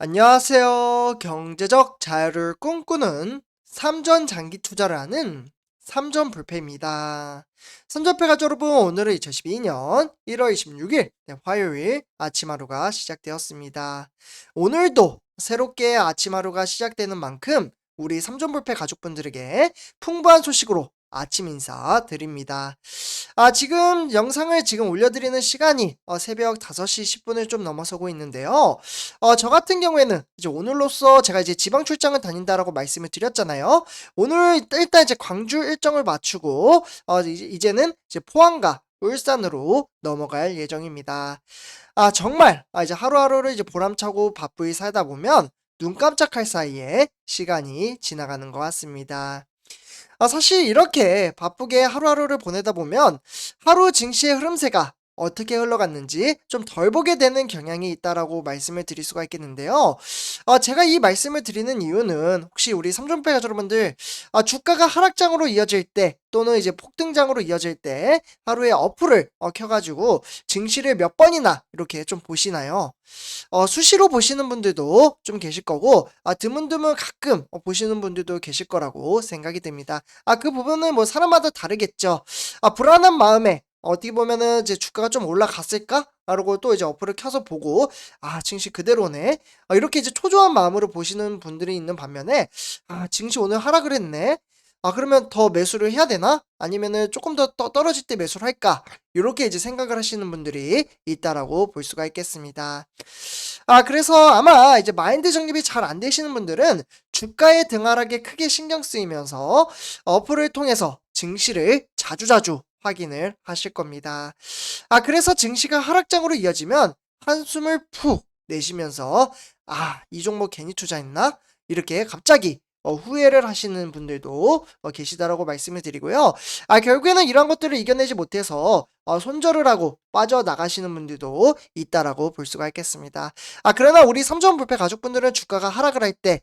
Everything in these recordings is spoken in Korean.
안녕하세요. 경제적 자유를 꿈꾸는 삼전 장기 투자를 하는 삼전불패입니다. 삼전패 가족 여러분, 오늘은 2012년 1월 26일 화요일 아침 하루가 시작되었습니다. 오늘도 새롭게 아침 하루가 시작되는 만큼 우리 삼전불패 가족분들에게 풍부한 소식으로 아침 인사 드립니다. 지금 영상을 지금 올려드리는 시간이 새벽 5시 10분을 좀 넘어서고 있는데요. 저 같은 경우에는 이제 오늘로써 제가 이제 지방 출장을 다닌다라고 말씀을 드렸잖아요. 오늘 일단 이제 광주 일정을 마치고 이제는 이제 포항과 울산으로 넘어갈 예정입니다. 정말 이제 하루하루를 이제 보람차고 바쁘게 살다 보면 눈 깜짝할 사이에 시간이 지나가는 것 같습니다. 사실 이렇게 바쁘게 하루하루를 보내다 보면 하루 증시의 흐름새가 어떻게 흘러갔는지 좀 덜 보게 되는 경향이 있다라고 말씀을 드릴 수가 있겠는데요. 제가 이 말씀을 드리는 이유는 혹시 우리 삼종패 가족 여러분들 주가가 하락장으로 이어질 때 또는 이제 폭등장으로 이어질 때 하루에 어플을 켜가지고 증시를 몇 번이나 이렇게 좀 보시나요? 수시로 보시는 분들도 좀 계실 거고 드문드문 가끔 보시는 분들도 계실 거라고 생각이 됩니다. 그 부분은 뭐 사람마다 다르겠죠. 불안한 마음에 어떻게 보면은 이제 주가가 좀 올라갔을까? 라고 또 이제 어플을 켜서 보고 증시 그대로네. 이렇게 이제 초조한 마음으로 보시는 분들이 있는 반면에 증시 오늘 하락을 했네. 그러면 더 매수를 해야 되나? 아니면은 조금 더 떨어질 때 매수를 할까? 이렇게 이제 생각을 하시는 분들이 있다라고 볼 수가 있겠습니다. 그래서 아마 이제 마인드 정립이 잘 안 되시는 분들은 주가의 등하락에 크게 신경 쓰이면서 어플을 통해서 증시를 자주자주 확인을 하실 겁니다. 그래서 증시가 하락장으로 이어지면 한숨을 푹 내쉬면서 이 종목 괜히 투자했나? 이렇게 갑자기 후회를 하시는 분들도 계시다라고 말씀을 드리고요. 결국에는 이런 것들을 이겨내지 못해서 손절을 하고 빠져나가시는 분들도 있다라고 볼 수가 있겠습니다. 그러나 우리 삼전불패 가족분들은 주가가 하락을 할 때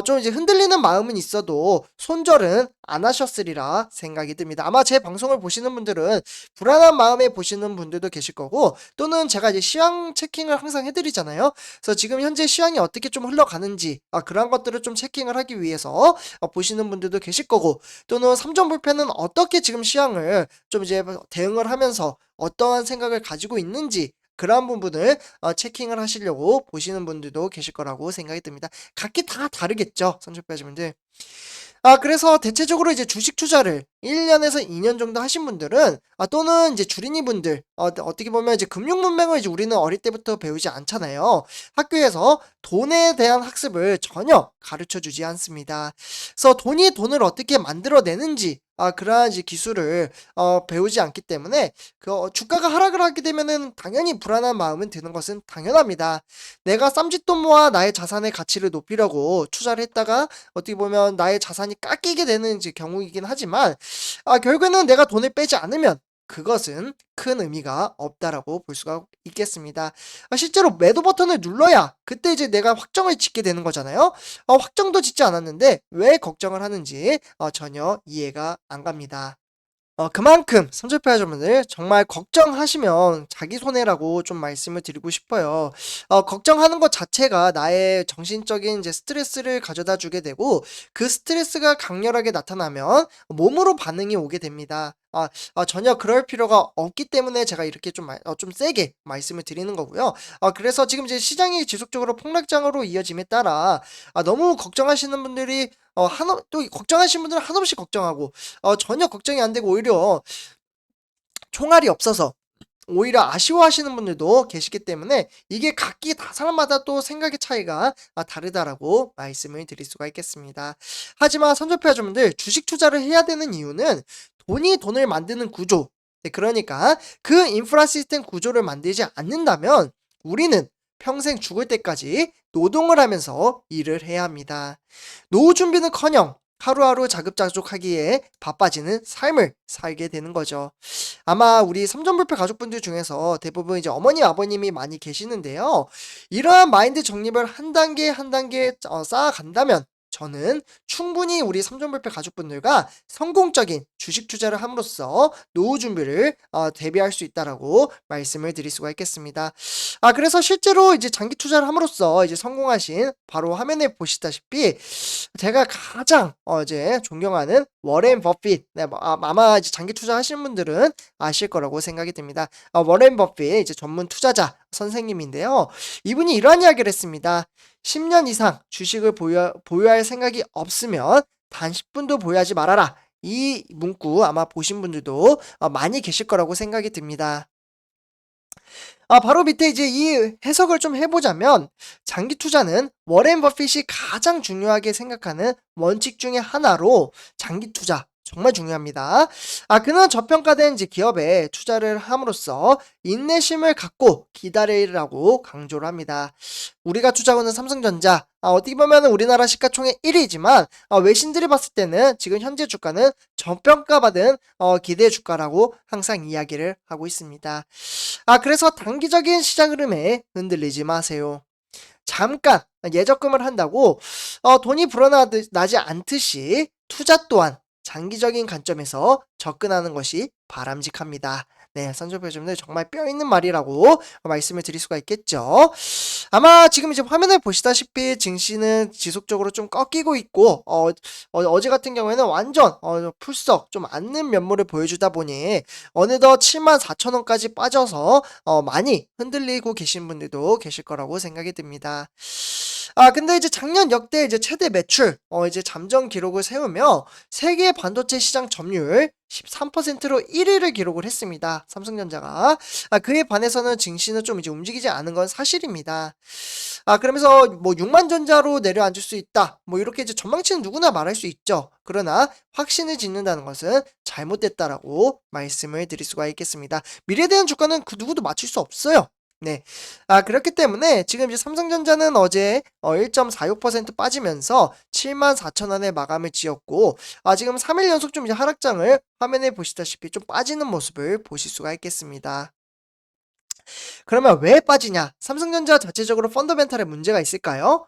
좀 이제 흔들리는 마음은 있어도 손절은 안 하셨으리라 생각이 듭니다. 아마 제 방송을 보시는 분들은 불안한 마음에 보시는 분들도 계실 거고 또는 제가 이제 시황 체킹을 항상 해드리잖아요. 그래서 지금 현재 시황이 어떻게 좀 흘러가는지 그런 것들을 좀 체킹을 하기 위해서 보시는 분들도 계실 거고 또는 삼전불패는 어떻게 지금 시황을 좀 이제 대응을 하면서 어떠한 생각을 가지고 있는지 그러한 부분을 체킹을 하시려고 보시는 분들도 계실 거라고 생각이 듭니다. 각기 다 다르겠죠, 선출배주분들. 그래서 대체적으로 이제 주식 투자를 1년에서 2년 정도 하신 분들은 또는 이제 주린이 분들 어떻게 보면 이제 금융 문맹을 이제 우리는 어릴 때부터 배우지 않잖아요. 학교에서 돈에 대한 학습을 전혀 가르쳐 주지 않습니다. 그래서 돈이 돈을 어떻게 만들어내는지 그러한 이제 기술을 배우지 않기 때문에 주가가 하락을 하게 되면은 당연히 불안한 마음은 드는 것은 당연합니다. 내가 쌈짓돈 모아 나의 자산의 가치를 높이려고 투자를 했다가 어떻게 보면 나의 자산이 깎이게 되는 이제 경우이긴 하지만 결국에는 내가 돈을 빼지 않으면 그것은 큰 의미가 없다라고 볼 수가 있겠습니다. 실제로 매도 버튼을 눌러야 그때 이제 내가 확정을 짓게 되는 거잖아요. 확정도 짓지 않았는데 왜 걱정을 하는지 전혀 이해가 안 갑니다. 그만큼 삼절패하자분들 정말 걱정하시면 자기 손해라고 좀 말씀을 드리고 싶어요. 걱정하는 것 자체가 나의 정신적인 이제 스트레스를 가져다 주게 되고 그 스트레스가 강렬하게 나타나면 몸으로 반응이 오게 됩니다. 전혀 그럴 필요가 없기 때문에 제가 이렇게 좀 세게 말씀을 드리는 거고요. 그래서 지금 이제 시장이 지속적으로 폭락장으로 이어짐에 따라 너무 걱정하시는 분들이 또 걱정하시는 분들은 한없이 걱정하고 전혀 걱정이 안 되고 오히려 총알이 없어서 오히려 아쉬워하시는 분들도 계시기 때문에 이게 각기 다 사람마다 또 생각의 차이가 다르다라고 말씀을 드릴 수가 있겠습니다. 하지만 선조표아주분들 주식 투자를 해야 되는 이유는 돈이 돈을 만드는 구조, 그러니까 그 인프라 시스템 구조를 만들지 않는다면 우리는 평생 죽을 때까지 노동을 하면서 일을 해야 합니다. 노후 준비는커녕 하루하루 자급자족하기에 바빠지는 삶을 살게 되는 거죠. 아마 우리 삼전불패 가족분들 중에서 대부분 이제 어머니, 아버님이 많이 계시는데요. 이러한 마인드 정립을 한 단계 한 단계 쌓아간다면 저는 충분히 우리 삼전불패 가족분들과 성공적인 주식 투자를 함으로써 노후 준비를 대비할 수 있다라고 말씀을 드릴 수가 있겠습니다. 그래서 실제로 이제 장기 투자를 함으로써 이제 성공하신 바로 화면에 보시다시피 제가 가장 이제 존경하는 워렌 버핏. 네, 아마 이제 장기 투자하시는 분들은 아실 거라고 생각이 듭니다. 워렌 버핏 이제 전문 투자자 선생님인데요. 이분이 이러한 이야기를 했습니다. 10년 이상 주식을 보유할 생각이 없으면 단 10분도 보유하지 말아라. 이 문구 아마 보신 분들도 많이 계실 거라고 생각이 듭니다. 바로 밑에 이제 이 해석을 좀 해보자면 장기 투자는 워렌 버핏이 가장 중요하게 생각하는 원칙 중에 하나로 장기 투자 정말 중요합니다. 그는 저평가된 이제 기업에 투자를 함으로써 인내심을 갖고 기다리라고 강조를 합니다. 우리가 투자하는 삼성전자 어떻게 보면 우리나라 시가총액 1위지만 외신들이 봤을 때는 지금 현재 주가는 저평가받은 기대 주가라고 항상 이야기를 하고 있습니다. 그래서 단기적인 시장 흐름에 흔들리지 마세요. 잠깐 예적금을 한다고 돈이 불어나지 않듯이 투자 또한 장기적인 관점에서 접근하는 것이 바람직합니다. 네, 선조표준들 정말 뼈 있는 말이라고 말씀을 드릴 수가 있겠죠. 아마 지금 이제 화면에 보시다시피 증시는 지속적으로 좀 꺾이고 있고 어제 같은 경우에는 완전 풀썩 좀 앉는 면모를 보여주다 보니 어느덧 74,000원까지 빠져서 많이 흔들리고 계신 분들도 계실 거라고 생각이 듭니다. 근데 이제 작년 역대 이제 최대 매출 이제 잠정 기록을 세우며 세계 반도체 시장 점유율 13%로 1위를 기록을 했습니다. 삼성전자가. 그에 반해서는 증시는 좀 이제 움직이지 않은 건 사실입니다. 그러면서 뭐 6만 전자로 내려앉을 수 있다. 뭐 이렇게 이제 전망치는 누구나 말할 수 있죠. 그러나 확신을 짓는다는 것은 잘못됐다라고 말씀을 드릴 수가 있겠습니다. 미래에 대한 주가는 그 누구도 맞출 수 없어요. 네. 그렇기 때문에 지금 이제 삼성전자는 어제 1.46% 빠지면서 74,000원에 마감을 지었고 지금 3일 연속 좀 이제 하락장을 화면에 보시다시피 좀 빠지는 모습을 보실 수가 있겠습니다. 그러면 왜 빠지냐? 삼성전자 자체적으로 펀더멘탈에 문제가 있을까요?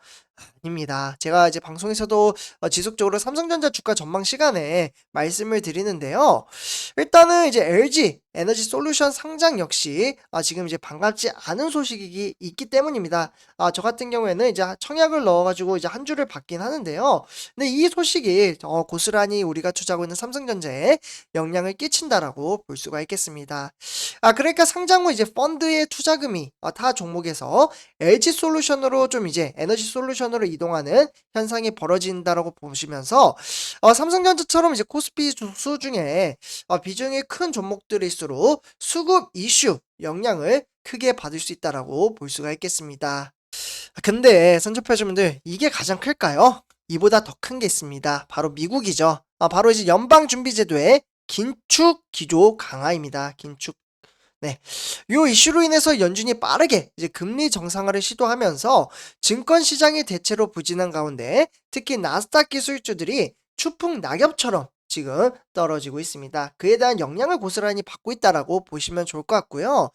아닙니다. 제가 이제 방송에서도 지속적으로 삼성전자 주가 전망 시간에 말씀을 드리는데요. 일단은 이제 LG 에너지 솔루션 상장 역시 지금 이제 반갑지 않은 소식이 있기 때문입니다. 저 같은 경우에는 이제 청약을 넣어가지고 이제 한 주를 받긴 하는데요. 근데 이 소식이 고스란히 우리가 투자하고 있는 삼성전자에 영향을 끼친다라고 볼 수가 있겠습니다. 그러니까 상장 후 이제 펀드의 투자금이 타 종목에서 LG 솔루션으로 좀 이제 에너지 솔루션으로 이동하는 현상이 벌어진다라고 보시면서 삼성전자처럼 이제 코스피 수 중에 비중이 큰 종목들일수록 수급 이슈 영향을 크게 받을 수 있다라고 볼 수가 있겠습니다. 근데 선조표주분들 이게 가장 클까요? 이보다 더 큰 게 있습니다. 바로 미국이죠. 바로 이제 연방준비제도의 긴축 기조 강화입니다. 긴축. 네. 요 이슈로 인해서 연준이 빠르게 이제 금리 정상화를 시도하면서 증권 시장이 대체로 부진한 가운데 특히 나스닥 기술주들이 추풍 낙엽처럼 지금 떨어지고 있습니다. 그에 대한 영향을 고스란히 받고 있다라고 보시면 좋을 것 같고요.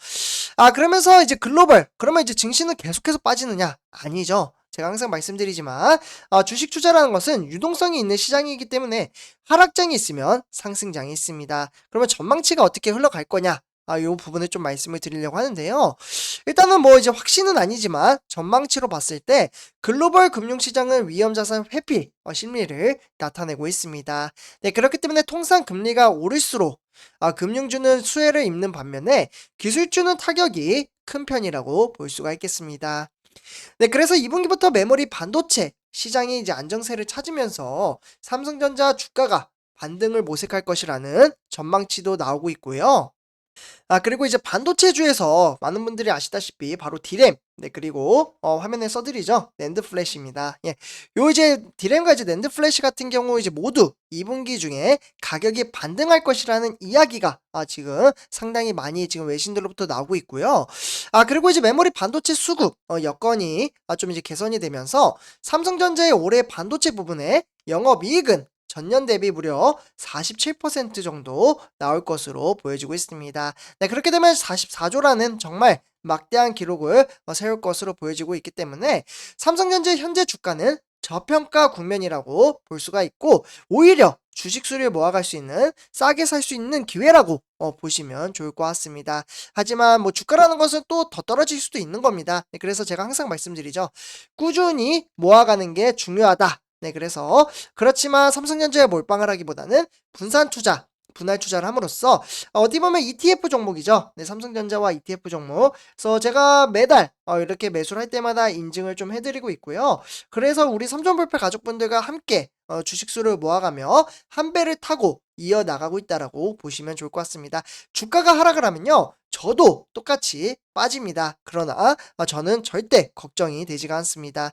그러면서 이제 글로벌, 그러면 이제 증시는 계속해서 빠지느냐? 아니죠. 제가 항상 말씀드리지만 주식 투자라는 것은 유동성이 있는 시장이기 때문에 하락장이 있으면 상승장이 있습니다. 그러면 전망치가 어떻게 흘러갈 거냐? 요 부분을 좀 말씀을 드리려고 하는데요. 일단은 뭐 이제 확신은 아니지만 전망치로 봤을 때 글로벌 금융시장은 위험자산 회피 심리를 나타내고 있습니다. 네, 그렇기 때문에 통상 금리가 오를수록 금융주는 수혜를 입는 반면에 기술주는 타격이 큰 편이라고 볼 수가 있겠습니다. 네, 그래서 2분기부터 메모리 반도체 시장이 이제 안정세를 찾으면서 삼성전자 주가가 반등을 모색할 것이라는 전망치도 나오고 있고요. 그리고 이제 반도체주에서 많은 분들이 아시다시피 바로 디램, 네, 그리고 화면에 써드리죠. 낸드 플래시입니다. 예. 요 이제 디램과 이제 낸드 플래시 같은 경우 이제 모두 2분기 중에 가격이 반등할 것이라는 이야기가 지금 상당히 많이 지금 외신들로부터 나오고 있고요. 그리고 이제 메모리 반도체 수급 여건이 좀 이제 개선이 되면서 삼성전자의 올해 반도체 부분에 영업이익은 전년 대비 무려 47% 정도 나올 것으로 보여지고 있습니다. 네, 그렇게 되면 44조라는 정말 막대한 기록을 세울 것으로 보여지고 있기 때문에 삼성전자의 현재 주가는 저평가 국면이라고 볼 수가 있고 오히려 주식 수를 모아갈 수 있는 싸게 살 수 있는 기회라고 보시면 좋을 것 같습니다. 하지만 뭐 주가라는 것은 또 더 떨어질 수도 있는 겁니다. 네, 그래서 제가 항상 말씀드리죠. 꾸준히 모아가는 게 중요하다. 네, 그래서 그렇지만 삼성전자에 몰빵을 하기보다는 분산 투자, 분할 투자를 함으로써 어디 보면 ETF 종목이죠. 네, 삼성전자와 ETF 종목. 그래서 제가 매달 이렇게 매수를 할 때마다 인증을 좀 해드리고 있고요. 그래서 우리 삼성불패 가족분들과 함께 주식수를 모아가며 한 배를 타고 이어나가고 있다라고 보시면 좋을 것 같습니다. 주가가 하락을 하면요. 저도 똑같이 빠집니다. 그러나 저는 절대 걱정이 되지가 않습니다.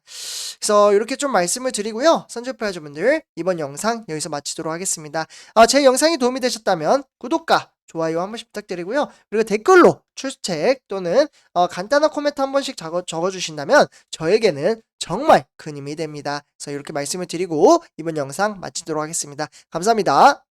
그래서 이렇게 좀 말씀을 드리고요. 선주파여자분들 이번 영상 여기서 마치도록 하겠습니다. 제 영상이 도움이 되셨다면 구독과 좋아요 한 번씩 부탁드리고요. 그리고 댓글로 출첵 또는 간단한 코멘트 한 번씩 적어주신다면 저에게는 정말 큰 힘이 됩니다. 그래서 이렇게 말씀을 드리고 이번 영상 마치도록 하겠습니다. 감사합니다.